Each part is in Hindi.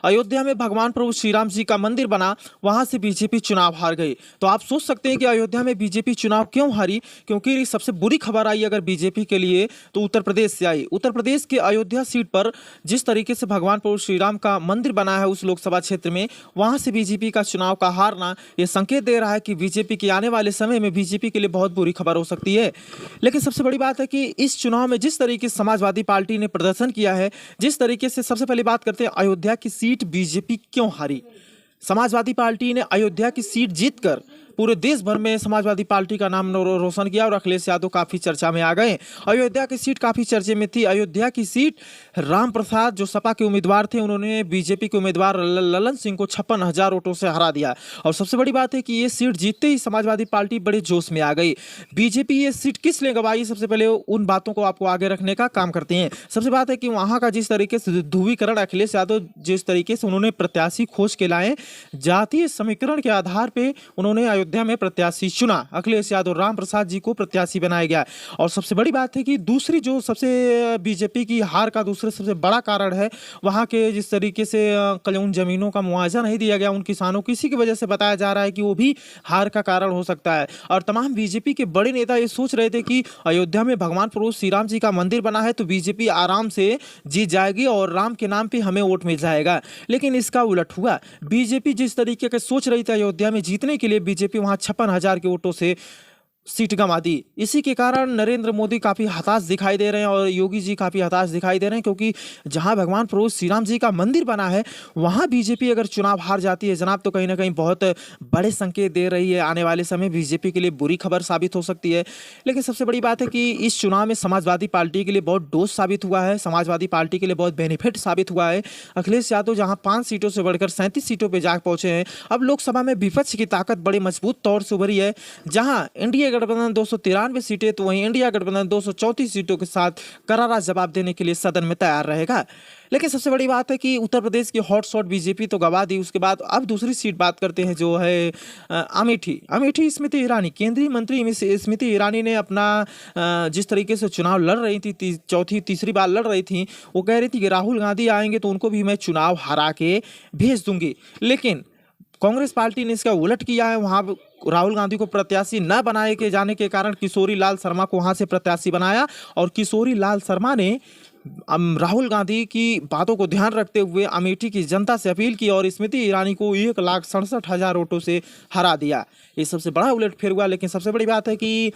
अयोध्या में भगवान प्रभु श्री राम जी का मंदिर बना, वहां से बीजेपी चुनाव हार गई। तो आप सोच सकते हैं कि अयोध्या में बीजेपी चुनाव क्यों हारी, क्योंकि सबसे बुरी खबर आई अगर बीजेपी के लिए तो उत्तर प्रदेश से आई। उत्तर प्रदेश के अयोध्या सीट पर जिस तरीके से भगवान प्रभु श्री राम का मंदिर बना है उस लोकसभा क्षेत्र में, वहां से बीजेपी का चुनाव का हारना यह संकेत दे रहा है कि बीजेपी के आने वाले समय में बीजेपी के लिए बहुत बुरी खबर हो सकती है। लेकिन सबसे बड़ी बात है कि इस चुनाव में जिस तरीके से समाजवादी पार्टी ने प्रदर्शन किया है, जिस तरीके से, सबसे पहले बात करते हैं अयोध्या की सीट बीजेपी क्यों हारी। समाजवादी पार्टी ने अयोध्या की सीट जीतकर पूरे देश भर में समाजवादी पार्टी का नाम रोशन किया और अखिलेश यादव काफी चर्चा में आ गए। अयोध्या की सीट काफी चर्चे में थी। अयोध्या की सीट राम प्रसाद जो सपा के उम्मीदवार थे, उन्होंने बीजेपी के उम्मीदवार ललन सिंह को 56,000 वोटों से हरा दिया। और सबसे बड़ी बात है कि ये सीट जीतते ही समाजवादी पार्टी बड़े जोश में आ गई। बीजेपी ये सीट किस लिए गंवाई, सबसे पहले उन बातों को आपको आगे रखने का काम करते हैं। सबसे बात है कि वहां का जिस तरीके से ध्रुवीकरण, अखिलेश यादव जिस तरीके से उन्होंने प्रत्याशी खोज के लाए, जातीय समीकरण के आधार पर उन्होंने अयोध्या में प्रत्याशी चुना। अखिलेश यादव, राम प्रसाद जी को प्रत्याशी बनाया गया। और सबसे बड़ी बात है कि दूसरी जो सबसे बीजेपी की हार का दूसरा सबसे बड़ा कारण है, वहां के जिस तरीके से उन जमीनों का मुआवजा नहीं दिया गया उन किसानों को, इसी की वजह से बताया जा रहा है कि वो भी हार का कारण हो सकता है। और तमाम बीजेपी के बड़े नेता ये सोच रहे थे कि अयोध्या में भगवान प्रभु श्री राम जी का मंदिर बना है तो बीजेपी आराम से जीत जाएगी और राम के नाम पे हमें वोट मिल जाएगा। लेकिन इसका उलट हुआ। बीजेपी जिस तरीके का सोच रही थी अयोध्या में जीतने के लिए, बीजेपी वहां 56,000 के वोटों से सीट गंवा दी। इसी के कारण नरेंद्र मोदी काफी हताश दिखाई दे रहे हैं और योगी जी काफी हताश दिखाई दे रहे हैं, क्योंकि जहां भगवान प्रभु श्री राम जी का मंदिर बना है वहां बीजेपी अगर चुनाव हार जाती है जनाब, तो कहीं ना कहीं बहुत बड़े संकेत दे रही है। आने वाले समय बीजेपी के लिए बुरी खबर साबित हो सकती है। लेकिन सबसे बड़ी बात है कि इस चुनाव में समाजवादी पार्टी के लिए बहुत डोज साबित हुआ है, समाजवादी पार्टी के लिए बहुत बेनिफिट साबित हुआ है। अखिलेश यादव जहां 5 सीटों से बढ़कर 37 सीटों पर जा पहुंचे हैं, अब लोकसभा में विपक्ष की ताकत बड़े मजबूत तौर से उभरी है। जहां इंडिया गठबंधन 293 सीटें, तो वहीं इंडिया गठबंधन 234 सीटों के साथ करारा जवाब देने के लिए सदन में तैयार रहेगा। लेकिन सबसे बड़ी बात है कि उत्तर प्रदेश की हॉटस्पॉट बीजेपी तो गवा दी। उसके बाद अब दूसरी सीट बात करते हैं जो है अमेठी स्मृति ईरानी। केंद्रीय मंत्री स्मृति ईरानी ने अपना जिस तरीके से चुनाव लड़ रही थी, तीसरी बार लड़ रही थी, वो कह रही थी कि राहुल गांधी आएंगे तो उनको भी मैं चुनाव हरा के भेज दूंगी। लेकिन कांग्रेस पार्टी ने इसका उलट किया है। वहां राहुल गांधी को प्रत्याशी न बनाए के जाने के कारण किशोरी लाल शर्मा को वहां से प्रत्याशी बनाया और किशोरी लाल शर्मा ने राहुल गांधी की बातों को ध्यान रखते हुए अमेठी की जनता से अपील की और स्मृति ईरानी को 1,67,000 वोटों से हरा दिया। ये सबसे बड़ा उलटफेर हुआ। लेकिन सबसे बड़ी बात है कि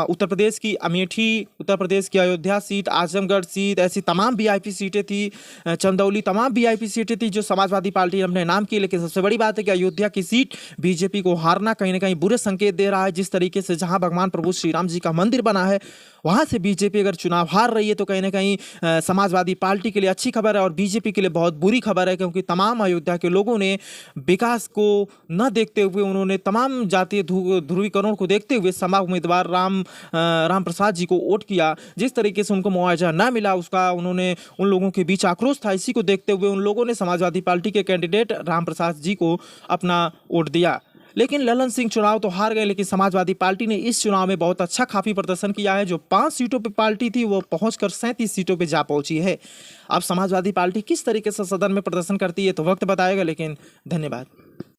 उत्तर प्रदेश की अमेठी, उत्तर प्रदेश की अयोध्या सीट, आजमगढ़ सीट, ऐसी तमाम वीआईपी सीटें थी, चंदौली, तमाम वीआईपी सीटें थी जो समाजवादी पार्टी ने अपने नाम की। लेकिन सबसे बड़ी बात है कि अयोध्या की सीट बीजेपी को हारना कहीं ना कहीं बुरे संकेत दे रहा है। जिस तरीके से जहां भगवान प्रभु श्री राम जी का मंदिर बना है वहां से बीजेपी अगर चुनाव हार रही है तो कहीं ना कहीं समाजवादी पार्टी के लिए अच्छी खबर है और बीजेपी के लिए बहुत बुरी खबर है, क्योंकि तमाम अयोध्या के लोगों ने विकास को न देखते हुए, उन्होंने तमाम जातीय ध्रुवीकरण को देखते हुए सपा उम्मीदवार राम प्रसाद जी को वोट किया। जिस तरीके से उनको मुआवजा न मिला उसका उन लोगों के बीच आक्रोश था। इसी को देखते हुए उन लोगों ने समाजवादी पार्टी के कैंडिडेट राम प्रसाद जी को अपना वोट दिया। लेकिन ललन सिंह चुनाव तो हार गए, लेकिन समाजवादी पार्टी ने इस चुनाव में बहुत अच्छा काफी प्रदर्शन किया है। जो 5 सीटों पे पार्टी थी वो पहुंचकर 37 सीटों पे जा पहुंची है। अब समाजवादी पार्टी किस तरीके से सदन में प्रदर्शन करती है तो वक्त बताएगा। लेकिन धन्यवाद।